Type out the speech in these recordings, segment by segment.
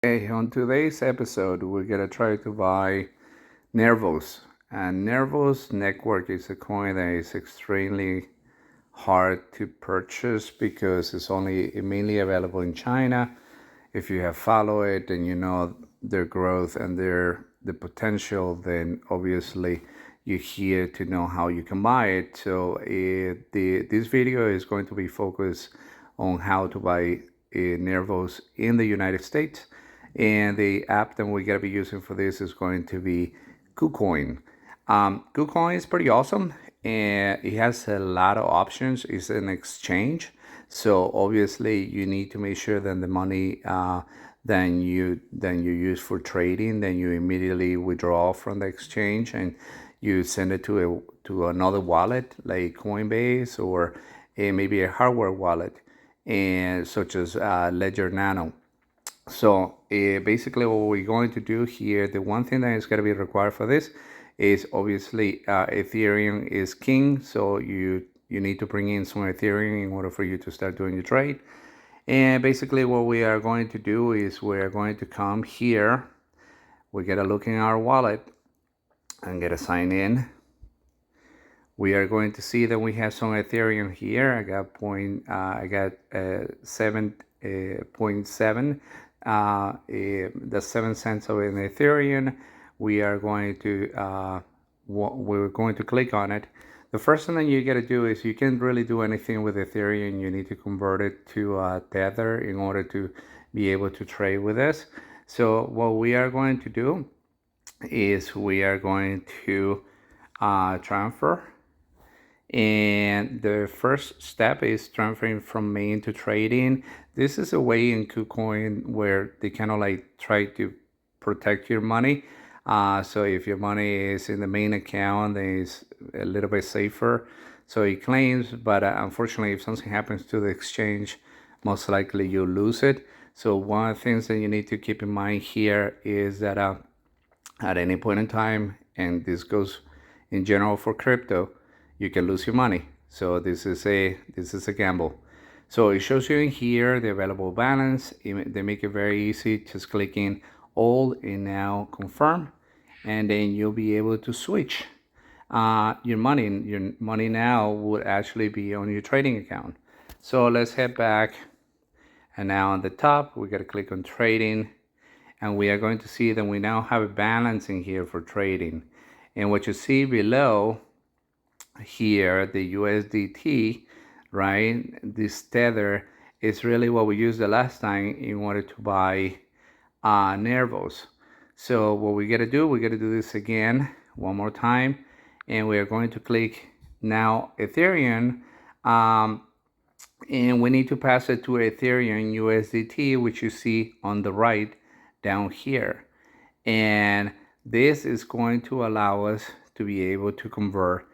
Hey, on today's episode, we're gonna try to buy Nervos. And Nervos Network is a coin that is extremely hard to purchase because it's only mainly available in China. If you have followed it and you know their growth and the potential, then obviously you're here to know how you can buy it. So this video is going to be focused on how to buy Nervos in the United States. And the app that we're going to be using for this is going to be KuCoin. KuCoin is pretty awesome and it has a lot of options. It's an exchange. So obviously you need to make sure that the money then you use for trading, then you immediately withdraw from the exchange and you send it to another wallet like Coinbase or maybe a hardware wallet, and such as Ledger Nano. So basically what we're going to do here, the one thing that is going to be required for this is obviously Ethereum is king. So you need to bring in some Ethereum in order for you to start doing your trade. And basically what we are going to do is we're going to come here. We get a look in our wallet and get a sign in. We are going to see that we have some Ethereum here. I got 7.7. The 7 cents of an Ethereum. We're going to click on it. The first thing that you got to do is you can't really do anything with Ethereum. You need to convert it to Tether in order to be able to trade with this. So what we are going to do is we are going to transfer. And the first step is transferring from main to trading. This is a way in KuCoin where they kind of like try to protect your money. So if your money is in the main account, then it's a little bit safer. So it claims, but unfortunately, if something happens to the exchange, most likely you'll lose it. So one of the things that you need to keep in mind here is that at any point in time, and this goes in general for crypto, you can lose your money. So this is a gamble. So it shows you in here the available balance. They make it very easy, just clicking all and now confirm, and then you'll be able to switch your money. Your money now would actually be on your trading account. So let's head back, and now on the top we got to click on trading, and we are going to see that we now have a balance in here for trading. And what you see below here, the USDT, right? This tether is really what we used the last time in order to buy Nervos. So what we got to do, we got to do this again one more time, and we are going to click now Ethereum, and we need to pass it to Ethereum USDT, which you see on the right down here. And this is going to allow us to be able to convert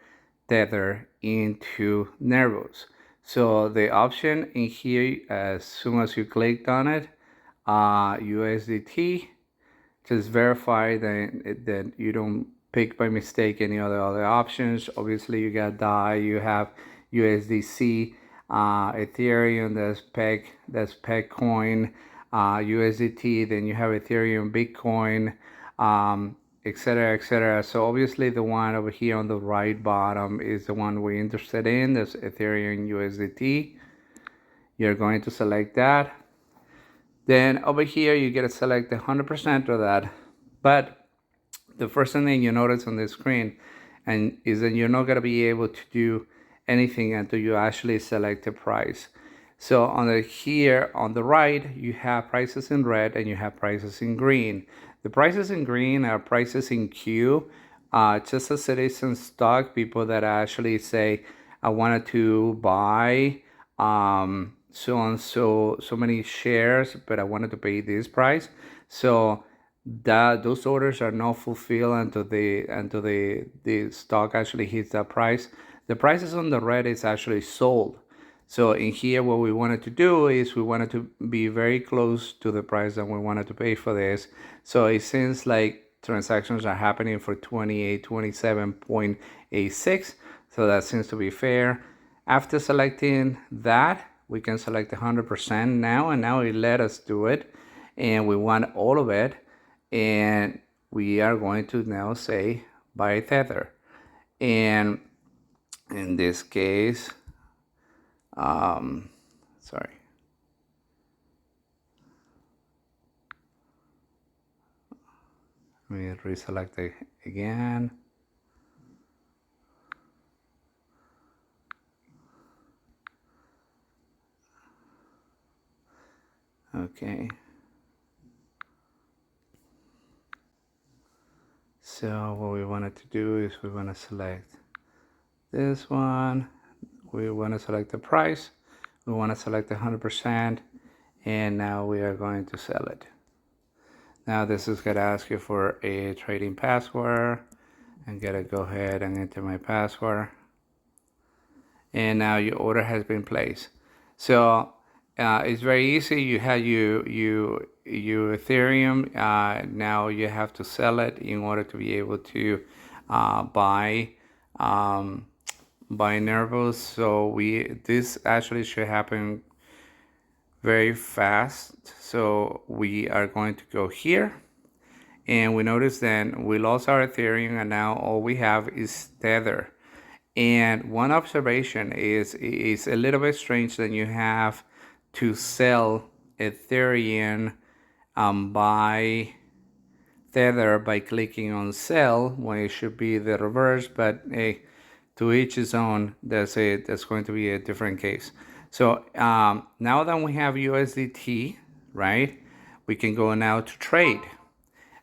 Tether into Nervos. So the option in here, as soon as you clicked on it, USDT, just verify that you don't pick by mistake any other options. Obviously you got DAI, you have USDC, Ethereum, that's peg coin, USDT, then you have Ethereum, Bitcoin, etc., etc. So obviously the one over here on the right bottom is the one we're interested in. That's Ethereum USDT. You're going to select that. Then over here you get to select 100% of that. But the first thing that you notice on the screen and is that you're not going to be able to do anything until you actually select a price. So here on the right, you have prices in red and you have prices in green. The prices in green are prices in queue, just as it is in stock. People that actually say, I wanted to buy so many shares, but I wanted to pay this price. So those orders are not fulfilled until the stock actually hits that price. The prices on the red is actually sold. So in here, what we wanted to do is we wanted to be very close to the price that we wanted to pay for this. So it seems like transactions are happening for 27.86. So that seems to be fair. After selecting that, we can select 100% now, and now it let us do it. and we want all of it, and we are going to now say buy Tether. And in this case, sorry. Let me reselect it again. Okay. So what we wanted to do is we want to select this one. We want to select the price. We want to select 100%. And now we are going to sell it. Now this is going to ask you for a trading password. I'm going to go ahead and enter my password. And now your order has been placed. So it's very easy. You have your Ethereum. Now you have to sell it in order to be able to buy Nervos. So this actually should happen very fast. So we are going to go here, and we notice then we lost our Ethereum, and now all we have is Tether. And one observation is a little bit strange that you have to sell Ethereum by Tether by clicking on sell when it should be the reverse, but hey, to each his own. That's going to be a different case. So now that we have USDT, right, we can go now to trade.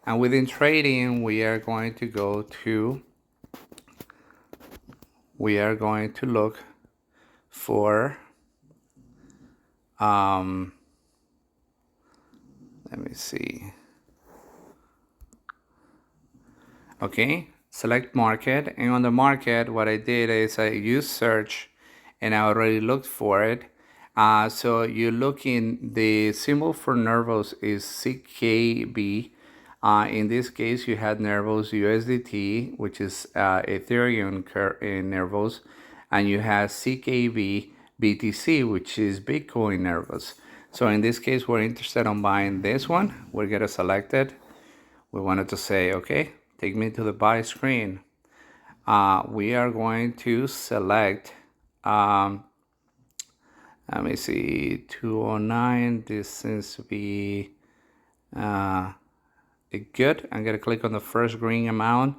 And within trading, we are going to look for, let me see. Okay, select market, and on the market, what I did is I used search, and I already looked for it. So you look in the symbol for Nervos is CKB. In this case, you had Nervos USDT, which is Ethereum Nervos, and you have CKB BTC, which is Bitcoin Nervos. So in this case, we're interested in buying this one. We're gonna select it. We wanted to say, okay, take me to the buy screen. We are going to select, let me see, 209. This seems to be good. I'm gonna click on the first green amount,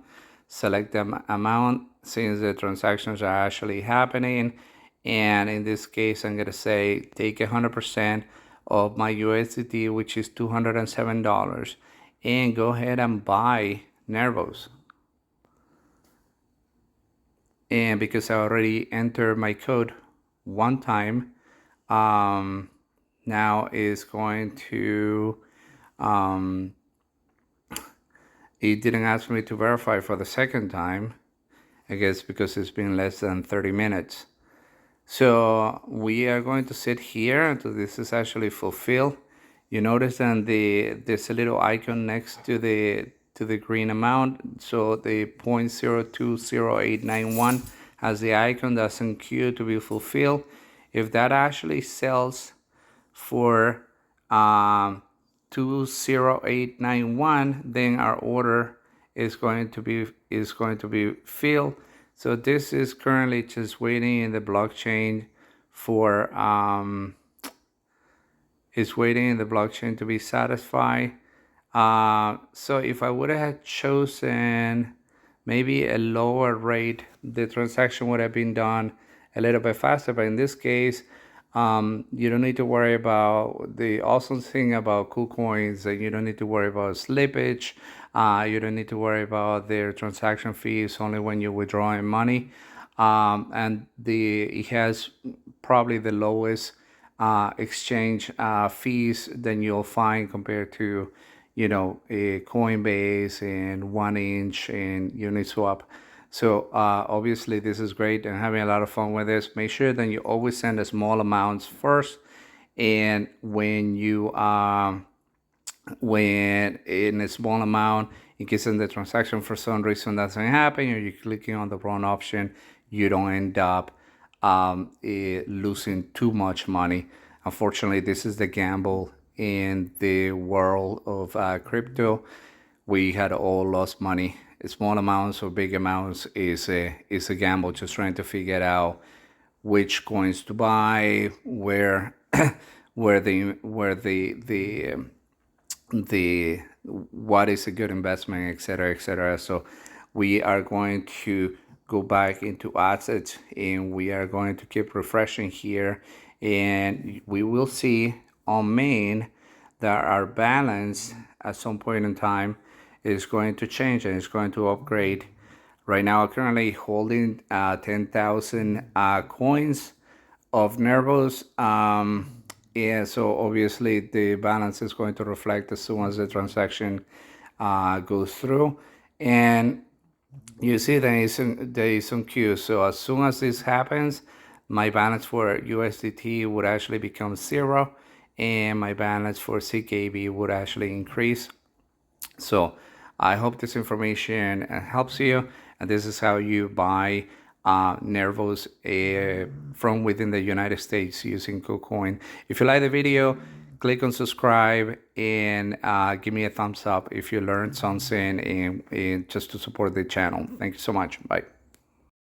select the amount since the transactions are actually happening. And in this case, I'm gonna say take 100% of my USDT, which is $207, and go ahead and buy Nervos. And because I already entered my code one time, now is going to, it didn't ask me to verify for the second time, I guess because it's been less than 30 minutes. So we are going to sit here until this is actually fulfilled. You notice that there's a little icon next to the green amount. So the 0.020891 has the icon that's in queue to be fulfilled. If that actually sells for 20891, then our order is going to be filled. So this is currently just waiting in the blockchain for to be satisfied. So if I would have chosen maybe a lower rate, the transaction would have been done a little bit faster. But in this case, you don't need to worry about the awesome thing about KuCoins, that you don't need to worry about slippage. You don't need to worry about their transaction fees only when you're withdrawing money. And it has probably the lowest exchange fees than you'll find compared to, a Coinbase and 1inch and Uniswap. So obviously this is great and having a lot of fun with this. Make sure that you always send the small amounts first, and when in a small amount, in case in the transaction for some reason doesn't happen, or you're clicking on the wrong option, you don't end up losing too much money. Unfortunately, this is the gamble in the world of crypto, we had all lost money. Small amounts or big amounts is a gamble, just trying to figure out which coins to buy, where the what is a good investment, etc., etc. So we are going to go back into assets, and we are going to keep refreshing here, and we will see on main that our balance at some point in time is going to change and it's going to upgrade. Right now, I'm currently holding 10,000 coins of Nervos. Yeah, so obviously the balance is going to reflect as soon as the transaction goes through. And you see there is some queue. So as soon as this happens, my balance for USDT would actually become 0, and my balance for CKB would actually increase. So I hope this information helps you, and this is how you buy Nervos from within the United States using KuCoin. If you like the video, click on subscribe and give me a thumbs up if you learned something, and just to support the channel. Thank you so much. Bye.